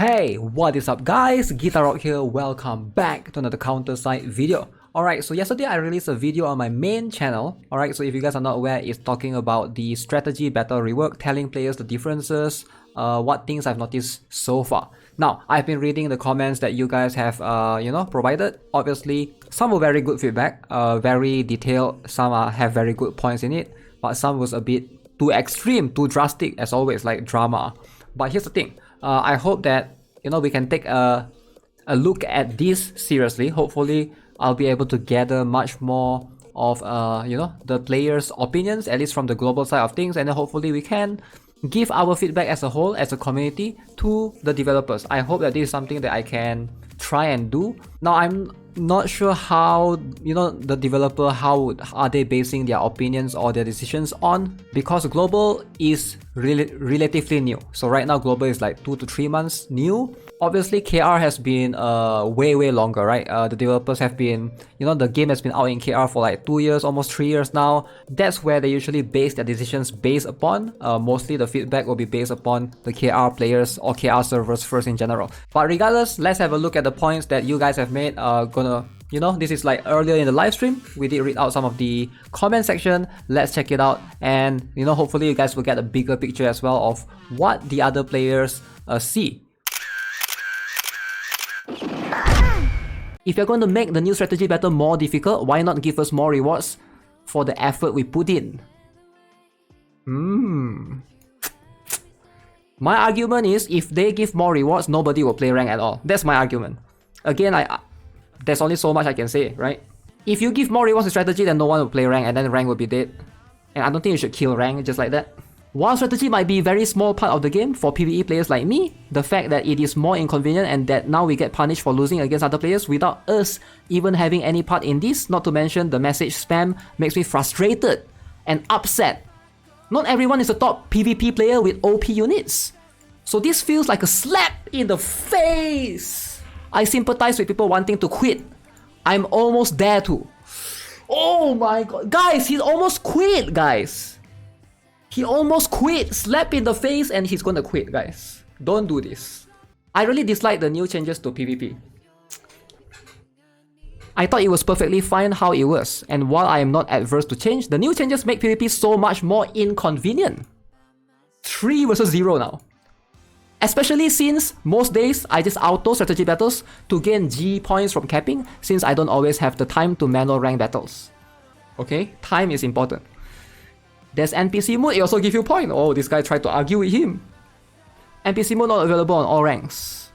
Hey, what is up guys? GuitarRock here, welcome back to another CounterSide video. Alright, so yesterday I released a video on my main channel. Alright, so if you guys are not aware, it's talking about the strategy battle rework, telling players the differences, what things I've noticed so far. Now, I've been reading the comments that you guys have, provided. Obviously, some were very good feedback, very detailed, some have very good points in it, but some was a bit too extreme, too drastic, as always, like drama. But here's the thing. I hope that we can take a look at this seriously. Hopefully, I'll be able to gather much more of the players' opinions, at least from the global side of things, and then hopefully we can give our feedback as a whole, as a community, to the developers. I hope that this is something that I can try and do. Now, I'm not sure how the developer, how are they basing their opinions or their decisions on, because global is really relatively new. So right now global is like 2 to 3 months new. Obviously KR has been way longer, right? The developers have been, the game has been out in KR for like 2 years, almost 3 years now. That's where they usually base their decisions based upon. Mostly the feedback will be based upon the KR players or KR servers first in general. But regardless, let's have a look at the points that you guys have made. This is like earlier in the live stream, we did read out some of the comment section. Let's check it out, and hopefully you guys will get a bigger picture as well of what the other players see. If you're going to make the new strategy battle more difficult, why not give us more rewards for the effort we put in? My argument is, if they give more rewards, nobody will play rank at all. That's my argument. Again, there's only so much I can say, right? If you give more rewards to strategy, then no one will play rank, and then rank will be dead. And I don't think you should kill rank just like that. While strategy might be a very small part of the game for PvE players like me, the fact that it is more inconvenient and that now we get punished for losing against other players without us even having any part in this, not to mention the message spam, makes me frustrated and upset. Not everyone is a top PvP player with OP units. So this feels like a slap in the face. I sympathize with people wanting to quit. I'm almost there to. Oh my god. Guys, he almost quit, guys. He almost quit. Slap in the face and he's gonna quit, guys. Don't do this. I really dislike the new changes to PvP. I thought it was perfectly fine how it was, and while I am not adverse to change, the new changes make PvP so much more inconvenient. 3 versus 0 now. Especially since most days I just auto strategy battles to gain G points from capping, since I don't always have the time to manual rank battles. Okay, time is important. There's NPC mode, it also gives you point. Oh, this guy tried to argue with him. NPC mode not available on all ranks.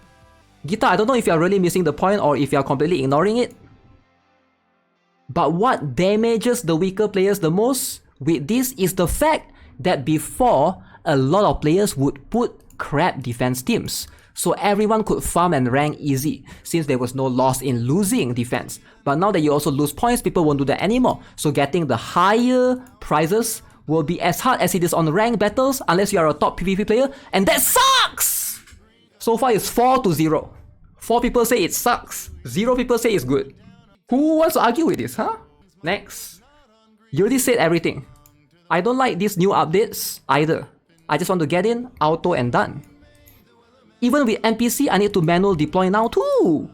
Guitar, I don't know if you're really missing the point or if you're completely ignoring it. But what damages the weaker players the most with this is the fact that before, a lot of players would put crap defense teams, so everyone could farm and rank easy since there was no loss in losing defense. But now that you also lose points, people won't do that anymore, so getting the higher prizes will be as hard as it is on rank battles unless you are a top PvP player, and that sucks! So far it's 4 to 0. 4 people say it sucks, 0 people say it's good. Who wants to argue with this, huh? Next. You already said everything. I don't like these new updates either. I just want to get in, auto, and done. Even with NPC, I need to manual deploy now too.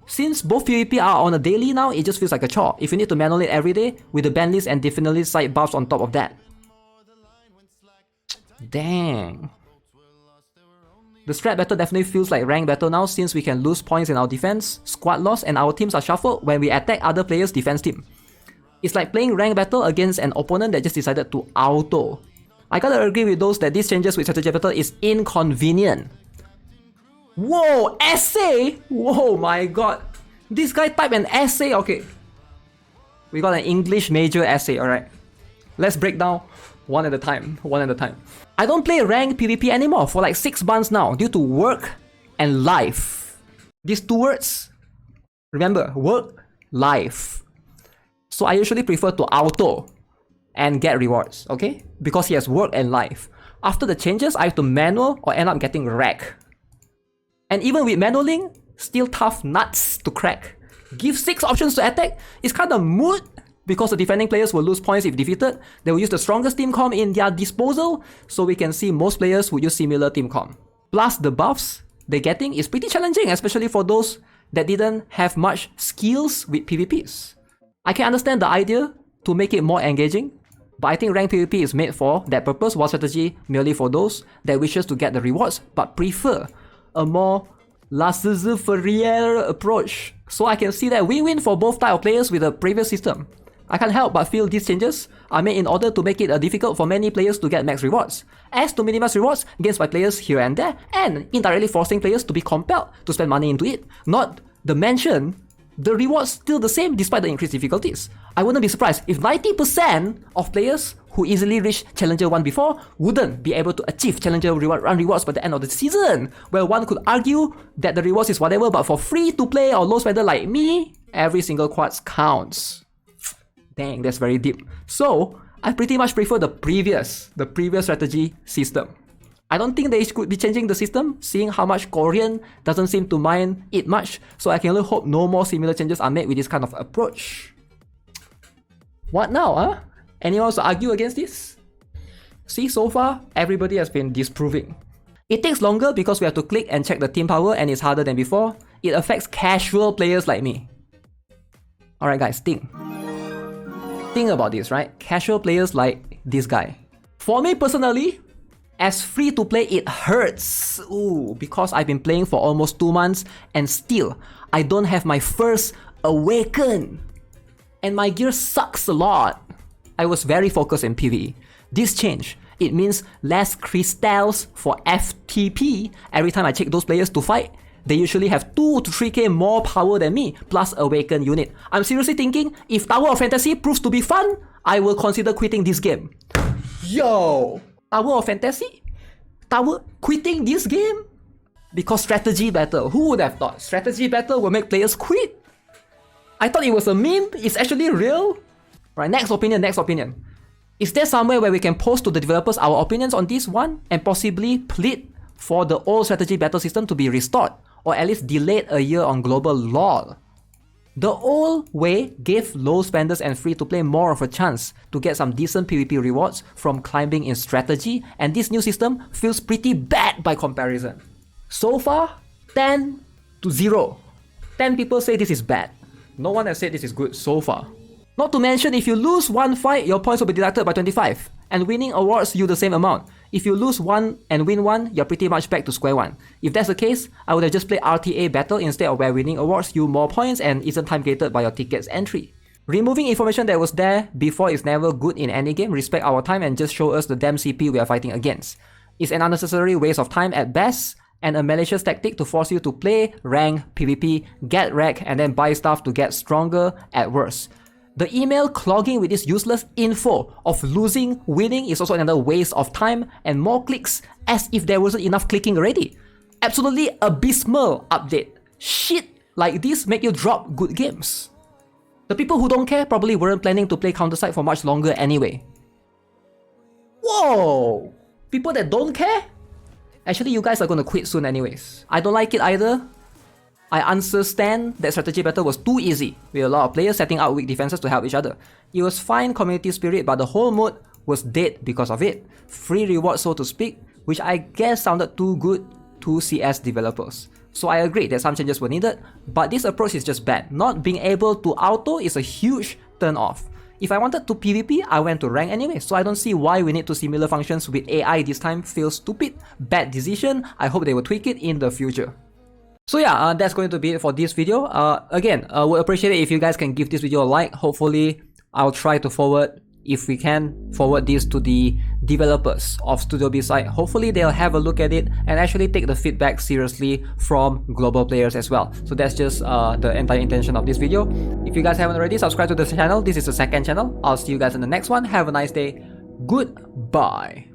Since both PvP are on a daily now, it just feels like a chore if you need to manual it every day with the ban list and definitely side buffs on top of that. Dang. The strat battle definitely feels like rank battle now, since we can lose points in our defense, squad loss, and our teams are shuffled when we attack other players' defense team. It's like playing rank battle against an opponent that just decided to auto. I gotta agree with those that these changes with strategy battle is inconvenient. Whoa, essay? Whoa, my god. This guy typed an essay, okay. We got an English major essay, alright. Let's break down one at a time. I don't play ranked PvP anymore for like 6 months now due to work and life. These 2 words, remember, work, life. So I usually prefer to auto and get rewards, okay? Because he has work and life. After the changes, I have to manual or end up getting wrecked. And even with manualing, still tough nuts to crack. Give 6 options to attack, it's kinda moot because the defending players will lose points if defeated. They will use the strongest team comp in their disposal, so we can see most players would use similar team comp. Plus the buffs, they're getting is pretty challenging, especially for those that didn't have much skills with PvPs. I can understand the idea to make it more engaging, but I think ranked PvP is made for that purpose, while strategy merely for those that wishes to get the rewards but prefer a more laissez-faire approach. So I can see that win-win for both type of players with the previous system. I can't help but feel these changes are made in order to make it difficult for many players to get max rewards, as to minimize rewards gained by players here and there, and indirectly forcing players to be compelled to spend money into it. Not the mention, the rewards still the same despite the increased difficulties. I wouldn't be surprised if 90% of players who easily reached Challenger 1 before wouldn't be able to achieve Challenger run rewards by the end of the season, where one could argue that the rewards is whatever, but for free-to-play or low spender like me, every single quartz counts. Dang, that's very deep. So, I pretty much prefer the previous strategy system. I don't think they could be changing the system, seeing how much Korean doesn't seem to mind it much, so I can only hope no more similar changes are made with this kind of approach. What now, huh? Anyone wants to argue against this? See, so far, everybody has been disproving. It takes longer because we have to click and check the team power and it's harder than before. It affects casual players like me. Alright guys, think about this, right? Casual players like this guy. For me personally, as free to play, it hurts. Ooh, because I've been playing for almost 2 months and still, I don't have my first awaken. And my gear sucks a lot. I was very focused in PvE. This change, it means less crystals for FTP. Every time I check those players to fight, they usually have 2 to 3k more power than me, plus awaken unit. I'm seriously thinking, if Tower of Fantasy proves to be fun, I will consider quitting this game. Yo! Tower of Fantasy? Quitting this game? Because strategy battle, who would have thought strategy battle will make players quit? I thought it was a meme, it's actually real? Right, next opinion. Is there somewhere where we can post to the developers our opinions on this one and possibly plead for the old strategy battle system to be restored or at least delayed a year on global LoL? The old way gave low spenders and free to play more of a chance to get some decent PvP rewards from climbing in strategy, and this new system feels pretty bad by comparison. So far, 10 to 0. 10 people say this is bad. No one has said this is good so far. Not to mention, if you lose one fight, your points will be deducted by 25, and winning awards you the same amount. If you lose one and win one, you're pretty much back to square one. If that's the case, I would have just played RTA battle instead of where winning awards you more points and isn't time gated by your ticket's entry. Removing information that was there before is never good in any game. Respect our time and just show us the damn CP we are fighting against. It's an unnecessary waste of time at best, and a malicious tactic to force you to play rank PvP, get wrecked, and then buy stuff to get stronger at worst. The email clogging with this useless info of losing, winning is also another waste of time and more clicks, as if there wasn't enough clicking already. Absolutely abysmal update. Shit like this make you drop good games. The people who don't care probably weren't planning to play CounterSide for much longer anyway. Whoa! People that don't care? Actually, you guys are gonna quit soon anyways. I don't like it either. I understand that strategy battle was too easy, with a lot of players setting out weak defenses to help each other. It was fine community spirit, but the whole mode was dead because of it. Free reward, so to speak, which I guess sounded too good to CS developers. So I agree that some changes were needed, but this approach is just bad. Not being able to auto is a huge turn off. If I wanted to PvP, I went to rank anyway, so I don't see why we need to similar functions with AI this time. Feels stupid. Bad decision. I hope they will tweak it in the future. So yeah, that's going to be it for this video. Again, would appreciate it if you guys can give this video a like. Hopefully, I'll try to forward, if we can, forward this to the developers of Studio B side. Hopefully, they'll have a look at it and actually take the feedback seriously from global players as well. So that's just the entire intention of this video. If you guys haven't already, subscribe to the channel. This is the second channel. I'll see you guys in the next one. Have a nice day. Goodbye.